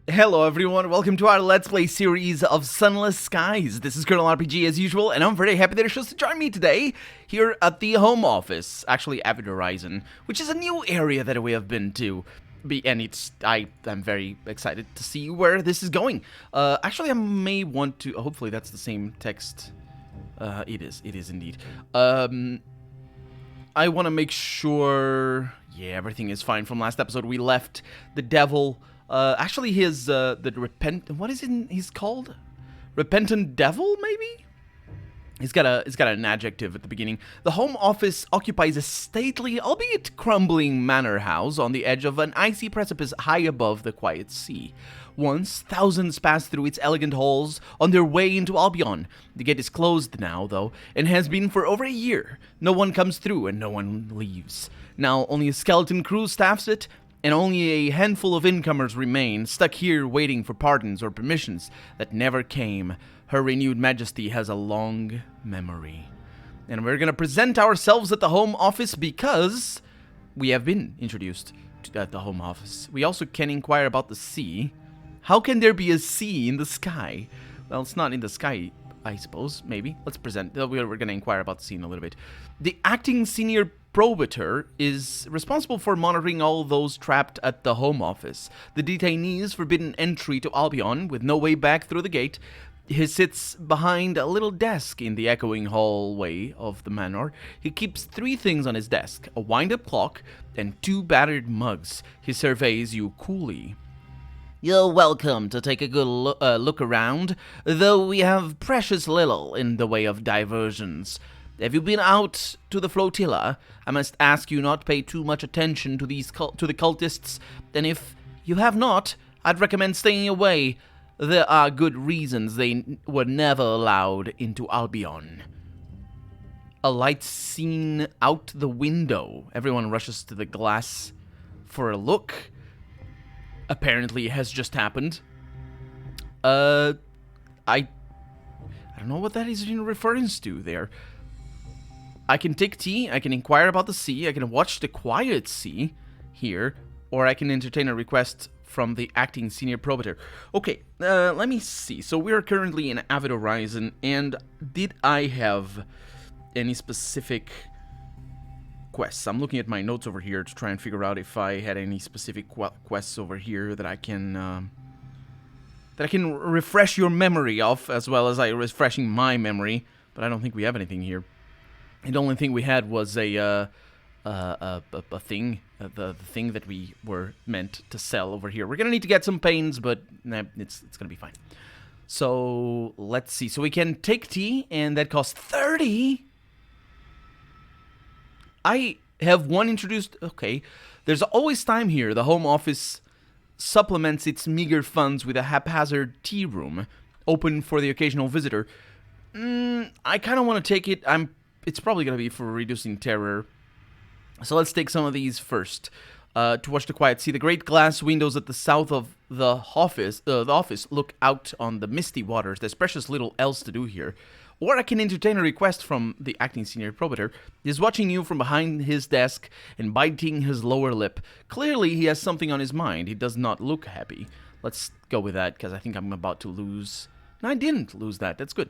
Hello everyone, welcome to our Let's Play series of Sunless Skies. This is Colonel RPG as usual, and I'm very happy that you're supposed to join me today here at the home office, actually Avid Horizon, which is a new area that we have been to. And I'm very excited to see where this is going. Actually, I may want to, hopefully that's the same text. It is indeed. I want to make sure, yeah, everything is fine from last episode. We left the devil. Actually, what is it he's called? Repentant devil, maybe? It's got an adjective at the beginning. The home office occupies a stately, albeit crumbling manor house on the edge of an icy precipice high above the quiet sea. Once, thousands passed through its elegant halls on their way into Albion. The gate is closed now, though, and has been for over a year. No one comes through and no one leaves. Now, only a skeleton crew staffs it, and only a handful of incomers remain, stuck here waiting for pardons or permissions that never came. Her renewed majesty has a long memory. And we're gonna present ourselves at the home office because we have been introduced at the home office. We also can inquire about the sea. How can there be a sea in the sky? Well, it's not in the sky, I suppose, maybe. Let's present. We're gonna inquire about the sea in a little bit. The acting senior probator is responsible for monitoring all those trapped at the home office. The detainees forbidden entry to Albion with no way back through the gate. He sits behind a little desk in the echoing hallway of the manor. He keeps 3 things on his desk: a wind-up clock and 2 battered mugs. He surveys you coolly. You're welcome to take a good look around, though we have precious little in the way of diversions. Have you been out to the flotilla? I must ask you not to pay too much attention to the cultists, and if you have not, I'd recommend staying away. There are good reasons they were never allowed into Albion. A light seen out the window. Everyone rushes to the glass for a look. Apparently, it has just happened. I don't know what that is in reference to there. I can take tea, I can inquire about the sea, I can watch the quiet sea here, or I can entertain a request from the acting senior probator. Okay, let me see. So we're currently in Avid Horizon, and did I have any specific quests? I'm looking at my notes over here to try and figure out if I had any specific quests over here that I can refresh your memory of, as well as I refreshing my memory. But I don't think we have anything here. The only thing we had was the thing that we were meant to sell over here. We're gonna need to get some pains, but it's gonna be fine. So let's see. So we can take tea, and that costs 30. I have one introduced. Okay, there's always time here. The home office supplements its meager funds with a haphazard tea room, open for the occasional visitor. I kind of want to take it. It's probably going to be for reducing terror. So let's take some of these first. To watch the quiet sea. The great glass windows at the south of the office look out on the misty waters. There's precious little else to do here. Or I can entertain a request from the acting senior probator. He's watching you from behind his desk and biting his lower lip. Clearly, he has something on his mind. He does not look happy. Let's go with that, because I think I'm about to lose. No, I didn't lose that. That's good.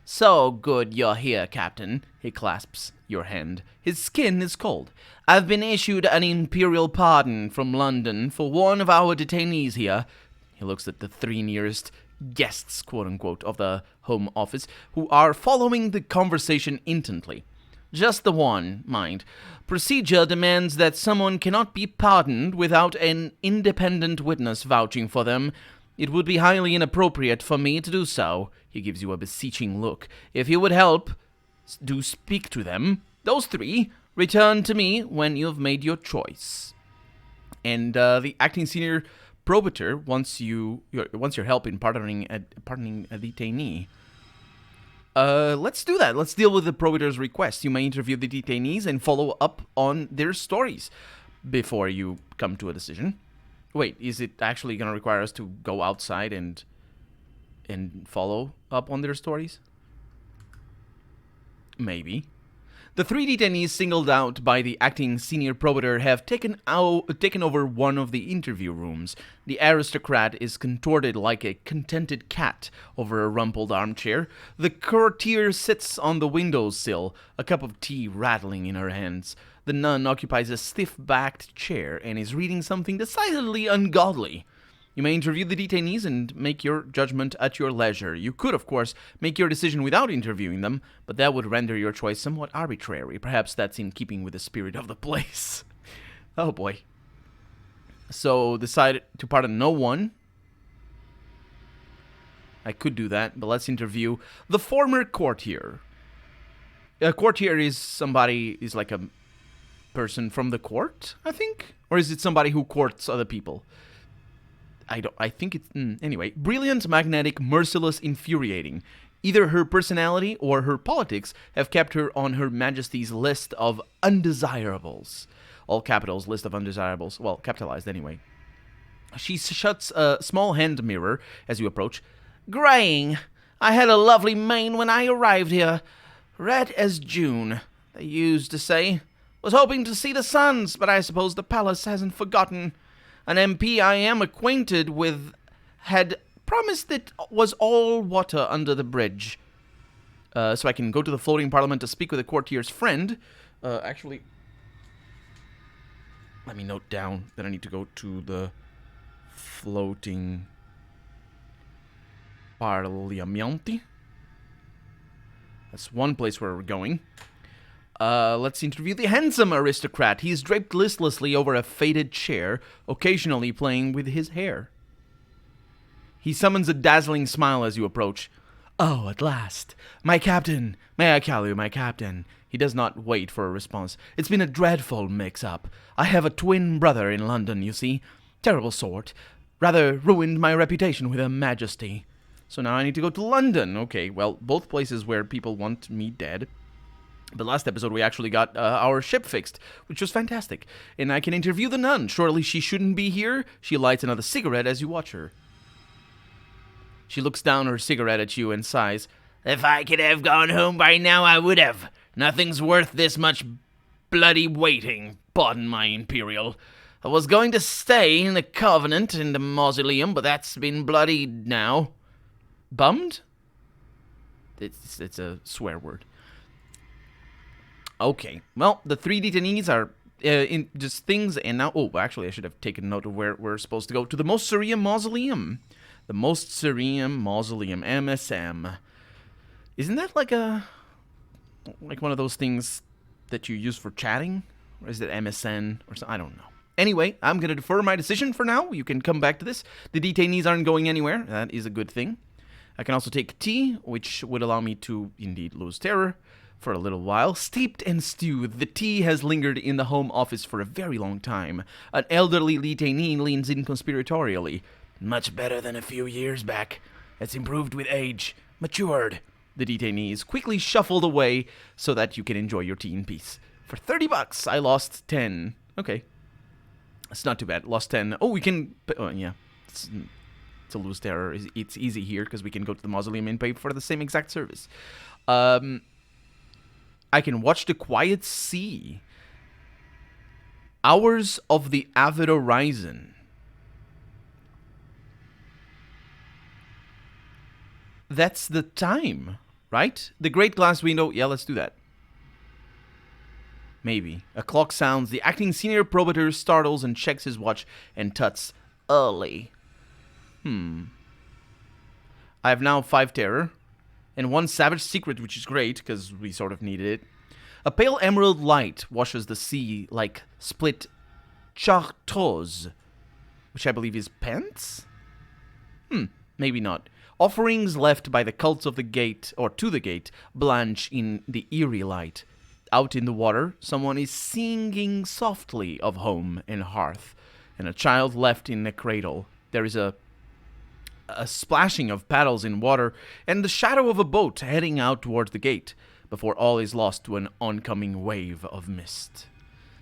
So good you're here, Captain. He clasps your hand. His skin is cold. I've been issued an imperial pardon from London for one of our detainees here. He looks at the 3 nearest guests, quote-unquote, of the home office, who are following the conversation intently. Just the one, mind. Procedure demands that someone cannot be pardoned without an independent witness vouching for them. It would be highly inappropriate for me to do so. He gives you a beseeching look. If you would help, do speak to them. Those 3, return to me when you have made your choice. And the acting senior probator wants your help in pardoning a detainee. Let's do that. Let's deal with the probator's request. You may interview the detainees and follow up on their stories before you come to a decision. Wait, is it actually going to require us to go outside and follow up on their stories? Maybe. The three detainees singled out by the acting senior probator have taken over one of the interview rooms. The aristocrat is contorted like a contented cat over a rumpled armchair. The courtier sits on the windowsill, a cup of tea rattling in her hands. The nun occupies a stiff-backed chair and is reading something decidedly ungodly. You may interview the detainees and make your judgment at your leisure. You could, of course, make your decision without interviewing them, but that would render your choice somewhat arbitrary. Perhaps that's in keeping with the spirit of the place. Oh boy. So, decide to pardon no one. I could do that, but let's interview the former courtier. A courtier is like a person from the court, I think? Or is it somebody who courts other people? I think it's... anyway, brilliant, magnetic, merciless, infuriating. Either her personality or her politics have kept her on Her Majesty's list of undesirables. All capitals, list of undesirables. Well, capitalized anyway. She shuts a small hand mirror as you approach. Graying. I had a lovely mane when I arrived here. Red as June, they used to say. Was hoping to see the suns, but I suppose the palace hasn't forgotten. An MP I am acquainted with had promised it was all water under the bridge. So I can go to the floating parliament to speak with a courtier's friend. Actually, let me note down that I need to go to the floating parliament. That's one place where we're going. Let's interview the handsome aristocrat. He's draped listlessly over a faded chair, occasionally playing with his hair. He summons a dazzling smile as you approach. Oh, at last. My captain. May I call you my captain? He does not wait for a response. It's been a dreadful mix-up. I have a twin brother in London, you see. Terrible sort. Rather ruined my reputation with Her Majesty. So now I need to go to London. Okay, well, both places where people want me dead. The last episode, we actually got our ship fixed, which was fantastic. And I can interview the nun. Surely she shouldn't be here. She lights another cigarette as you watch her. She looks down her cigarette at you and sighs. If I could have gone home by now, I would have. Nothing's worth this much bloody waiting. Pardon my imperial. I was going to stay in the Covenant in the mausoleum, but that's been bloodied now. Bummed? It's a swear word. Okay, well, the three detainees are in just things, and now... Oh, actually, I should have taken note of where we're supposed to go. To the Most Serene Mausoleum. The Most Serene Mausoleum, MSM. Isn't that like one of those things that you use for chatting? Or is it MSN or something? I don't know. Anyway, I'm going to defer my decision for now. You can come back to this. The detainees aren't going anywhere. That is a good thing. I can also take tea, which would allow me to indeed lose terror. For a little while, steeped and stewed, the tea has lingered in the home office for a very long time. An elderly detainee leans in conspiratorially. Much better than a few years back. It's improved with age. Matured. The detainees quickly shuffled away so that you can enjoy your tea in peace. For $30, I lost 10. Okay. It's not too bad. Lost 10. Oh, we can... Oh, yeah. To lose terror, it's easy here because we can go to the mausoleum and pay for the same exact service. I can watch the quiet sea. Hours of the avid horizon. That's the time, right? The great glass window. Yeah, let's do that. Maybe. A clock sounds. The acting senior probator startles and checks his watch and tuts. Early. I have now 5 terror. And 1 savage secret, which is great, because we sort of needed it. A pale emerald light washes the sea like split chartreuse, which I believe is pants? Maybe not. Offerings left by the cults of the gate, or to the gate, blanch in the eerie light. Out in the water, someone is singing softly of home and hearth, and a child left in a cradle. There is a splashing of paddles in water, and the shadow of a boat heading out towards the gate, before all is lost to an oncoming wave of mist.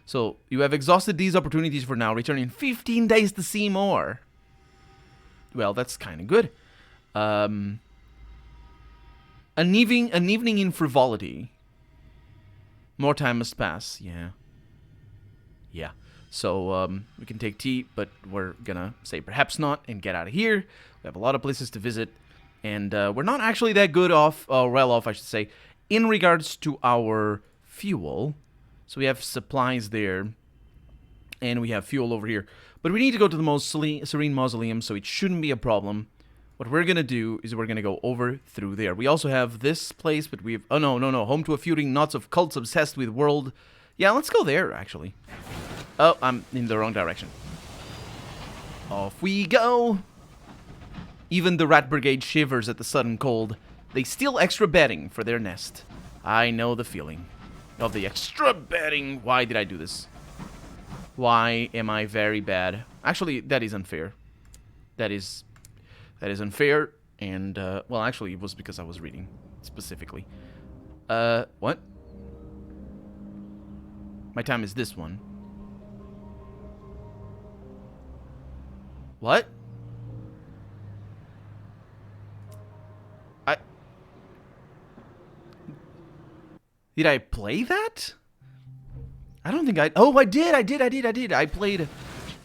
So, you have exhausted these opportunities for now. Return in 15 days to see more. Well, that's kind of good. An evening in frivolity. More time must pass. Yeah. Yeah. So we can take tea, but we're gonna say perhaps not and get out of here. We have a lot of places to visit, and we're not actually that good off, well off, I should say, in regards to our fuel. So we have supplies there, and we have fuel over here. But we need to go to the most serene mausoleum, so it shouldn't be a problem. What we're gonna do is we're gonna go over through there. We also have this place, but we've... Oh, no. Home to a feuding knots of cults obsessed with world... Yeah, let's go there, actually. Oh, I'm in the wrong direction. Off we go! Even the rat brigade shivers at the sudden cold. They steal extra bedding for their nest. I know the feeling of the extra bedding. Why did I do this? Why am I very bad? Actually, that is unfair. That is unfair, and, well, actually, it was because I was reading, specifically. What? My time is this one. What? Did I play that? I don't think I... Oh, I did. I played...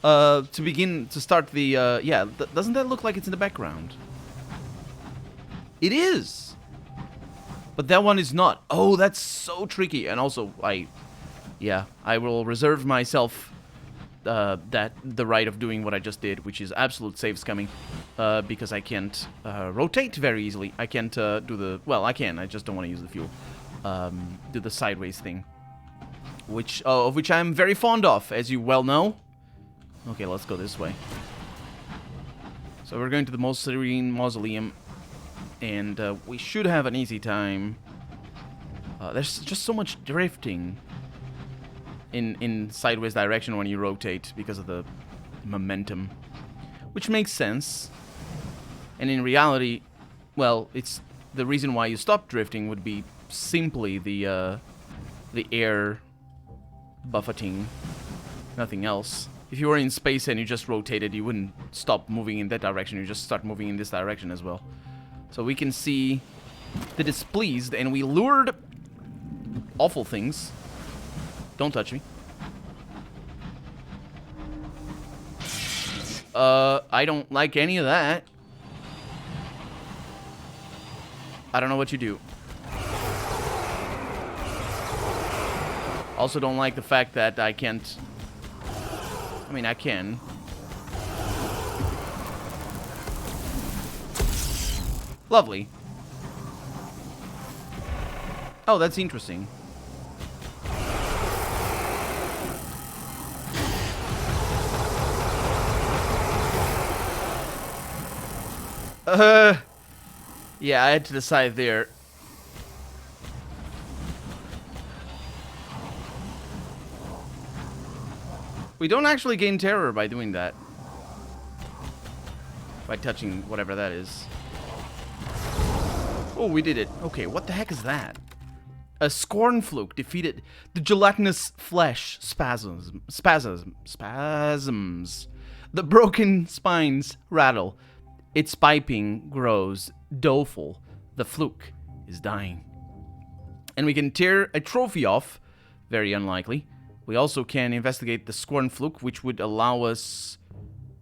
to start the, yeah, doesn't that look like it's in the background? It is! But that one is not. Oh, that's so tricky. And also, I will reserve myself, the right of doing what I just did, which is absolute save scumming, because I can't, rotate very easily. I can't, do the... Well, I can, I just don't want to use the fuel. Do the sideways thing. Of which I'm very fond of, as you well know. Okay, let's go this way. So we're going to the most serene mausoleum, and we should have an easy time. There's just so much drifting in sideways direction when you rotate because of the momentum, which makes sense. And in reality, well, it's the reason why you stop drifting would be simply the air buffeting, nothing else. If you were in space and you just rotated, you wouldn't stop moving in that direction, you just start moving in this direction as well. So we can see the displeased, and we lured awful things. Don't touch me. I don't like any of that. I don't know what you do. Also don't like the fact that I can't... I mean, I can. Lovely. Oh, that's interesting. Yeah, I had to decide there. We don't actually gain terror by doing that. By touching whatever that is. Oh, we did it. Okay, what the heck is that? A scorn fluke defeated the gelatinous flesh spasms. The broken spines rattle. Its piping grows doleful. The fluke is dying. And we can tear a trophy off. Very unlikely. We also can investigate the scorn fluke, which would allow us...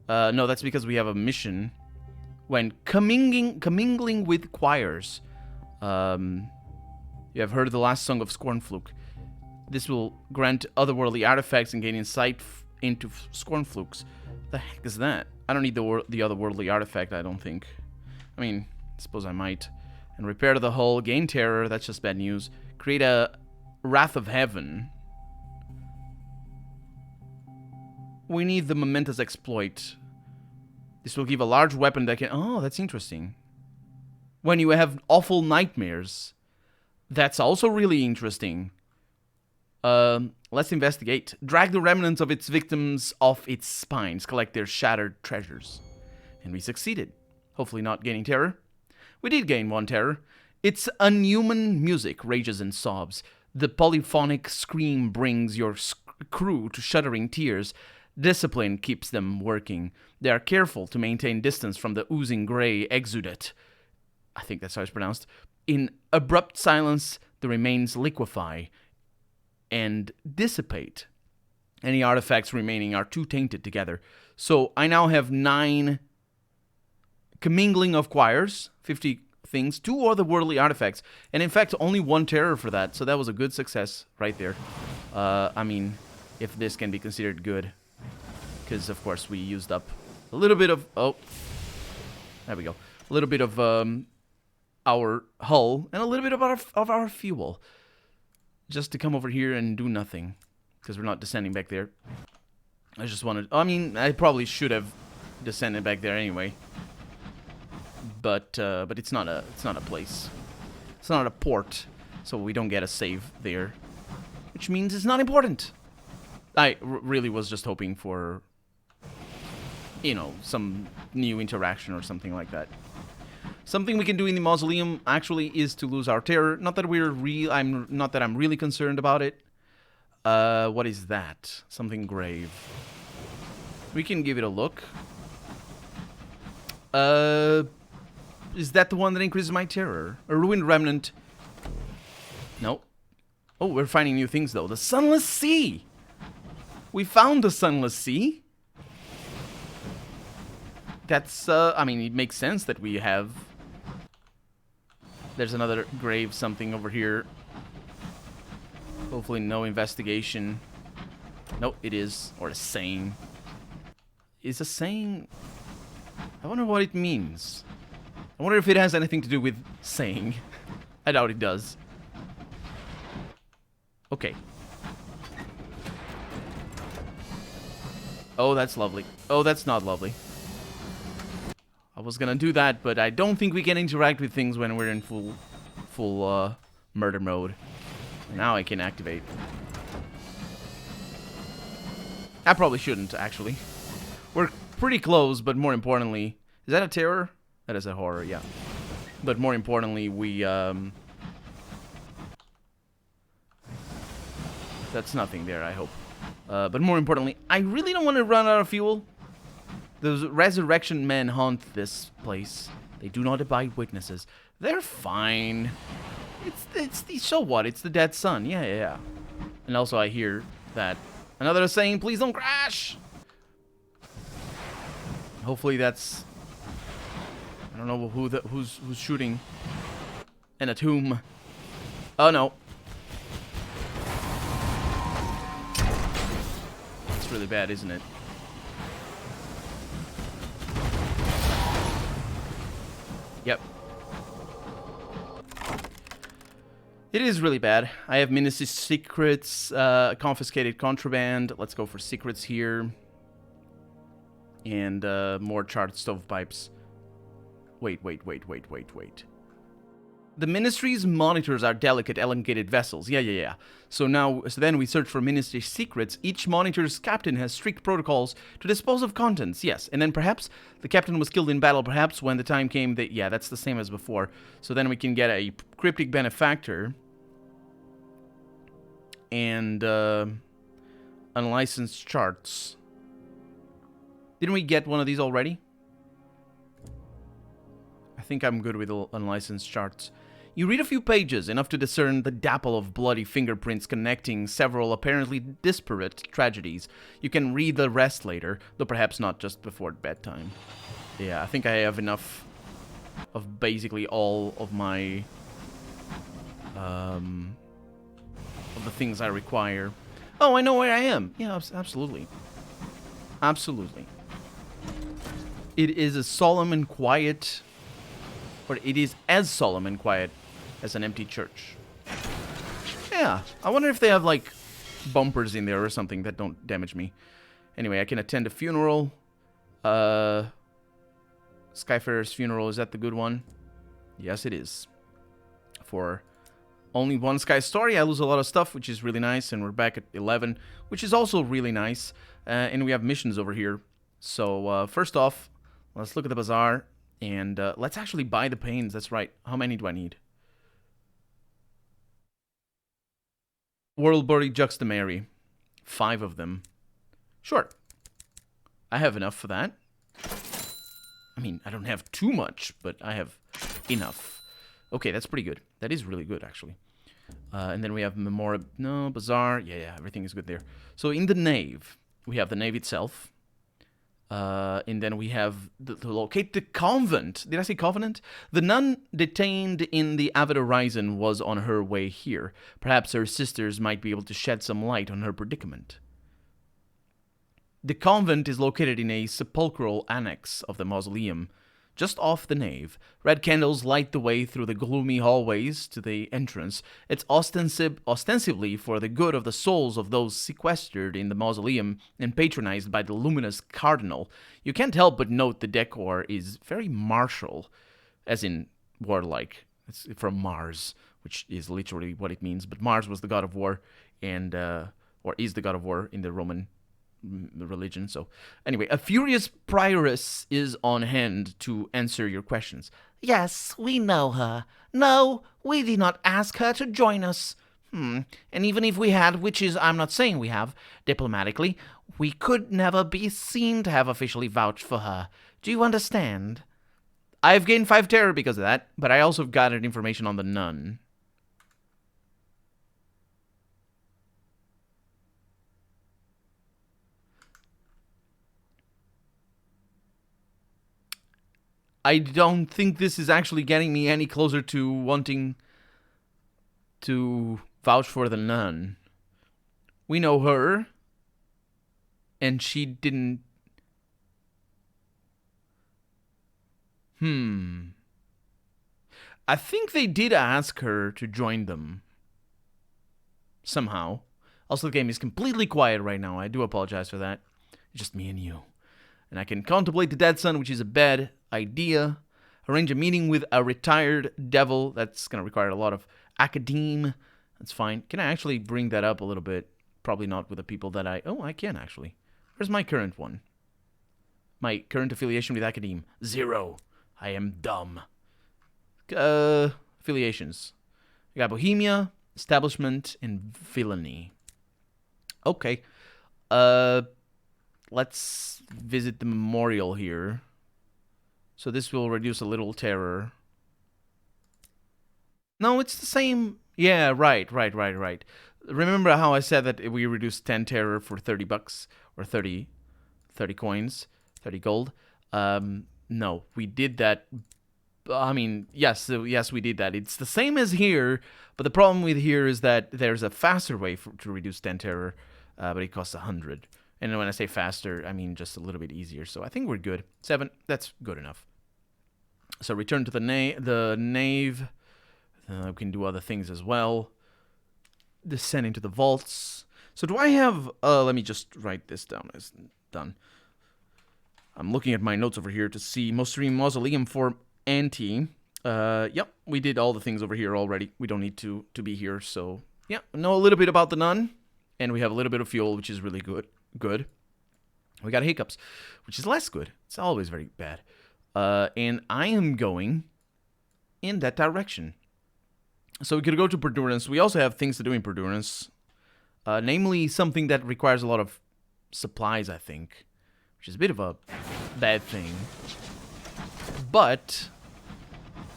no, that's because we have a mission. When commingling with choirs. You have heard the last song of Scornfluke. This will grant otherworldly artifacts and gain insight into Scornflukes. The heck is that? I don't need the otherworldly artifact, I don't think. I mean, I suppose I might. And repair the hull, gain terror, that's just bad news. Create a Wrath of Heaven. We need the momentous exploit. This will give a large weapon that can... Oh, that's interesting. When you have awful nightmares. That's also really interesting. Let's investigate. Drag the remnants of its victims off its spines. Collect their shattered treasures. And we succeeded. Hopefully not gaining terror. We did gain one terror. Its unhuman music rages and sobs. The polyphonic scream brings your crew to shuddering tears. Discipline keeps them working. They are careful to maintain distance from the oozing gray exudate. I think that's how it's pronounced. In abrupt silence, the remains liquefy. and dissipate. Any artifacts remaining are too tainted together. So I now have 9 commingling of choirs, 50 things, 2 otherworldly artifacts, and in fact only 1 terror for that. So that was a good success right there. I mean, if this can be considered good, because of course we used up a little bit of there we go, a little bit of our hull and a little bit of our fuel, just to come over here and do nothing, because we're not descending back there. I just wanted, I mean, I probably should have descended back there anyway, but it's not a place, it's not a port, so we don't get a save there, which means it's not important. I really was just hoping for, you know, some new interaction or something like that. Something we can do in the mausoleum actually is to lose our terror. Not that I'm really concerned about it. What is that? Something grave. We can give it a look. Is that the one that increases my terror? A ruined remnant. No. Oh, we're finding new things though. The Sunless Sea. We found the Sunless Sea. That's, I mean, it makes sense that we have. There's another grave something over here. Hopefully no investigation. Nope, it is. Or a saying. Is a saying... I wonder what it means. I wonder if it has anything to do with saying. I doubt it does. Okay. Oh, that's lovely. Oh, that's not lovely. I was gonna do that, but I don't think we can interact with things when we're in full murder mode. Now I can activate. I probably shouldn't, actually. We're pretty close, but more importantly... Is that a terror? That is a horror, yeah. But more importantly, we, That's nothing there, I hope. But more importantly, I really don't want to run out of fuel. Those resurrection men haunt this place. They do not abide witnesses. They're fine. It's the, so what? It's the dead sun. Yeah. And also I hear that another saying, please don't crash. Hopefully that's, I don't know who's shooting. And at whom. Oh no. It's really bad, isn't it? Yep. It is really bad. I have ministry secrets, confiscated contraband. Let's go for secrets here. And more charred stovepipes. Wait. The ministry's monitors are delicate, elongated vessels. Yeah. So then we search for ministry secrets. Each monitor's captain has strict protocols to dispose of contents. Yes, and then perhaps the captain was killed in battle. Perhaps when the time came that, yeah, that's the same as before. So then we can get a cryptic benefactor and unlicensed charts. Didn't we get one of these already? I think I'm good with unlicensed charts. You read a few pages, enough to discern the dapple of bloody fingerprints connecting several apparently disparate tragedies. You can read the rest later, though perhaps not just before bedtime. Yeah, I think I have enough of basically all of my... of the things I require. Oh, I know where I am! Yeah, absolutely. Absolutely. It is a solemn and quiet... Or it is as solemn and quiet as an empty church. Yeah, I wonder if they have, like, bumpers in there or something that don't damage me. Anyway, I can attend a funeral. Skyfarer's funeral, is that the good one? Yes, it is. For only one Sky story, I lose a lot of stuff, which is really nice. And we're back at 11, which is also really nice. And we have missions over here. So, first off, let's look at the bazaar. And let's actually buy the panes. That's right. How many do I need? World Body Juxtamary. 5 of them. Sure. I have enough for that. I mean, I don't have too much, but I have enough. Okay, that's pretty good. That is really good, actually. And then we have no, Bazaar. Yeah, everything is good there. So in the nave, we have the nave itself. And then we have to locate the convent. Did I say covenant? The nun detained in the Avid Horizon was on her way here. Perhaps her sisters might be able to shed some light on her predicament. The convent is located in a sepulchral annex of the mausoleum, just off the nave. Red candles light the way through the gloomy hallways to the entrance. It's ostensibly for the good of the souls of those sequestered in the mausoleum and patronized by the luminous cardinal. You can't help but note the decor is very martial, as in warlike. It's from Mars, which is literally what it means. But Mars was the god of war, and or is the god of war in the Roman religion. So anyway, a furious prioress is on hand to answer your questions. Yes, we know her. No, we did not ask her to join us. And even if we had, which is I'm not saying we have, diplomatically, we could never be seen to have officially vouched for her. Do you understand? I've gained 5 terror because of that, but I also gathered information on the nun. I don't think this is actually getting me any closer to wanting to vouch for the nun. We know her, and she didn't... I think they did ask her to join them. Somehow. Also, the game is completely quiet right now. I do apologize for that. It's just me and you. And I can contemplate the dead son, which is a bad idea. Arrange a meeting with a retired devil. That's going to require a lot of academe. That's fine. Can I actually bring that up a little bit? Probably not with the people that I... Oh, I can actually. Where's my current one? My current affiliation with academe. 0. I am dumb. Affiliations. I got Bohemia, Establishment, and Villainy. Okay. Let's visit the memorial here. So this will reduce a little terror. No, it's the same. Yeah, right. Remember how I said that we reduced 10 terror for 30 bucks? Or 30 coins? 30 gold? No, we did that. I mean, yes, we did that. It's the same as here, but the problem with here is that there's a faster way to reduce 10 terror, but it costs 100. And when I say faster, I mean just a little bit easier. So I think we're good. 7, that's good enough. So return to the nave. We can do other things as well. Descend into the vaults. So do I have... let me just write this down. It's done. I'm looking at my notes over here to see Mausoleum for Anti. Yep, we did all the things over here already. We don't need to be here. So, yeah, know a little bit about the nun. And we have a little bit of fuel, which is really good. We got hiccups, which is less good. It's always very bad. And I am going in that direction. So we could go to Perdurance. We also have things to do in Perdurance. Namely, something that requires a lot of supplies, I think. Which is a bit of a bad thing. But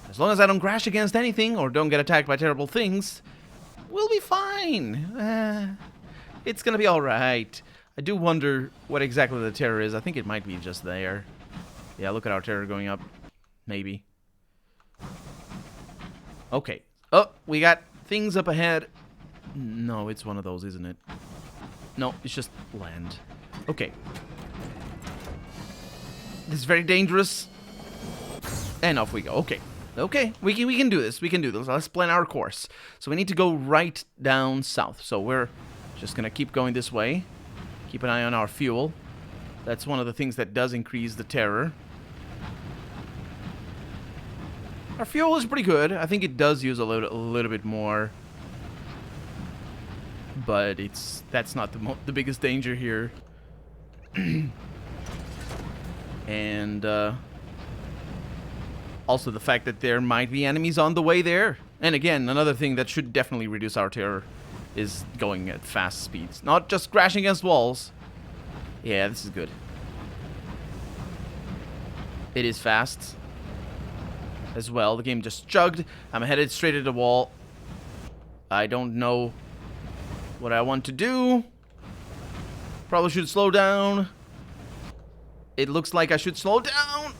as long as I don't crash against anything or don't get attacked by terrible things, we'll be fine. It's gonna be alright. I do wonder what exactly the terror is. I think it might be just there. Yeah, look at our terror going up. Maybe. Okay. Oh, we got things up ahead. No, it's one of those, isn't it? No, it's just land. Okay. This is very dangerous. And off we go. Okay. Okay, we can do this. We can do this. Let's plan our course. So we need to go right down south. So we're just going to keep going this way. Keep an eye on our fuel. That's one of the things that does increase the terror. Our fuel is pretty good. I think it does use a little bit more. But that's not the biggest danger here. And also the fact that there might be enemies on the way there. And again, another thing that should definitely reduce our terror is going at fast speeds. Not just crashing against walls. Yeah, this is good. It is fast as well. The game just chugged. I'm headed straight at the wall. I don't know what I want to do. Probably should slow down. It looks like I should slow down.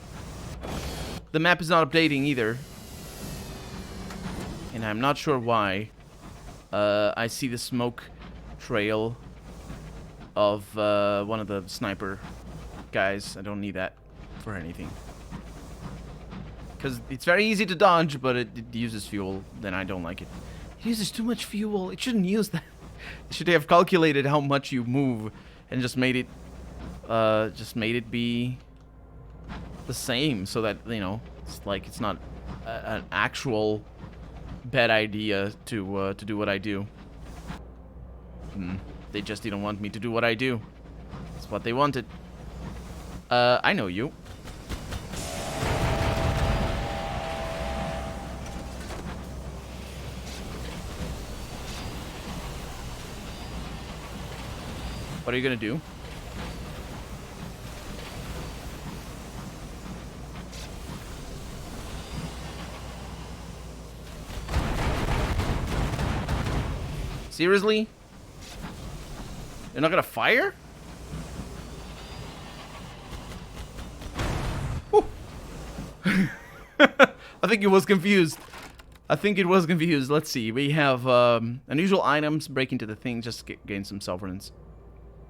The map is not updating either. And I'm not sure why. I see the smoke trail of one of the sniper guys. I don't need that for anything. Because it's very easy to dodge, but it uses fuel. Then I don't like it. It uses too much fuel. It shouldn't use that. It should have calculated how much you move and just made it be the same, so that, you know, it's like it's not an actual bad idea to do what I do. They just didn't want me to do what I do. That's what they wanted. I know you. What are you gonna do? Seriously? You're not gonna fire? Whew. I think it was confused. Let's see. We have unusual items. Break into the thing. Just gain some sovereigns.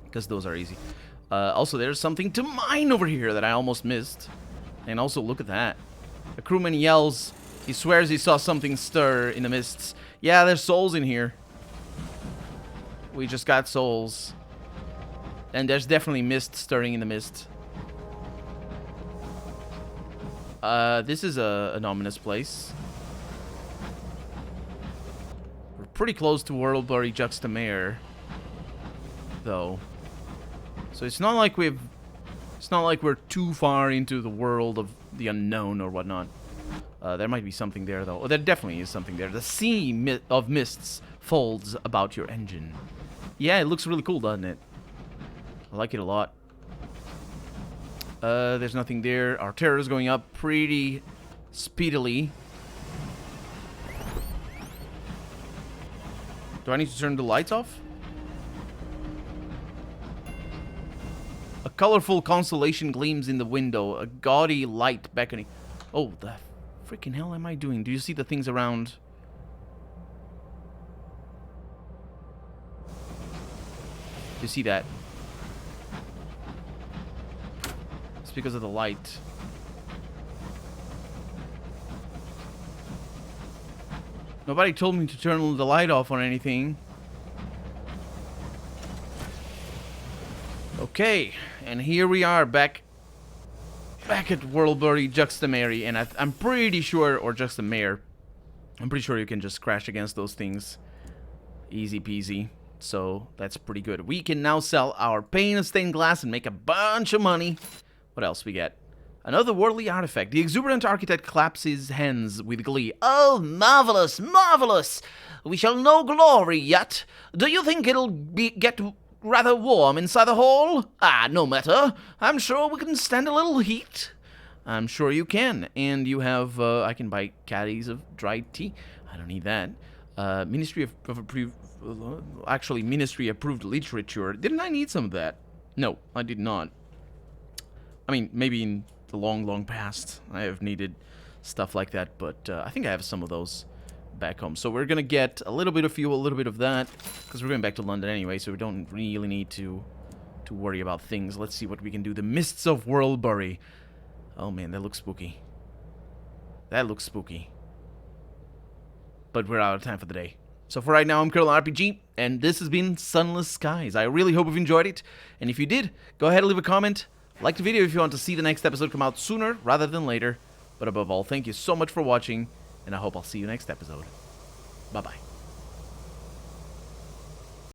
Because those are easy. Also, there's something to mine over here that I almost missed. And also, look at that. A crewman yells. He swears he saw something stir in the mists. Yeah, there's souls in here. We just got souls. And there's definitely mist stirring in the mist. This is an ominous place. We're pretty close to Worldbury Juxtamare, though. So it's not like we're too far into the world of the unknown or whatnot. There might be something there, though. Oh, there definitely is something there. The sea of mists folds about your engine. Yeah, it looks really cool, doesn't it? I like it a lot. There's nothing there. Our terror is going up pretty speedily. Do I need to turn the lights off? A colorful constellation gleams in the window. A gaudy light beckoning. Oh, the freaking hell am I doing? Do you see the things around? Do you see that? It's because of the light. Nobody told me to turn the light off or anything. Okay, and here we are back at Worldbury Juxtamare, and I'm pretty sure, or Juxtamare, I'm pretty sure you can just crash against those things. Easy peasy. So that's pretty good. We can now sell our pane of stained glass and make a bunch of money. What else we get? Another worldly artifact. The exuberant architect claps his hands with glee. Oh, marvelous, marvelous! We shall know glory yet. Do you think it'll get rather warm inside the hall? Ah, no matter. I'm sure we can stand a little heat. I'm sure you can. And you have, I can buy caddies of dried tea. I don't need that. Ministry of actually, Ministry approved literature. Didn't I need some of that? No, I did not. I mean, maybe in the long past I have needed stuff like that, but I think I have some of those back home. So we're gonna get a little bit of fuel, a little bit of that, because we're going back to London anyway, so we don't really need to worry about things. Let's see what we can do. The Mists of Worldbury. Oh man, that looks spooky. That looks spooky. But we're out of time for the day. So for right now, I'm Colonel RPG, and this has been Sunless Skies. I really hope you've enjoyed it, and if you did, go ahead and leave a comment. Like the video if you want to see the next episode come out sooner rather than later. But above all, thank you so much for watching, and I hope I'll see you next episode. Bye-bye.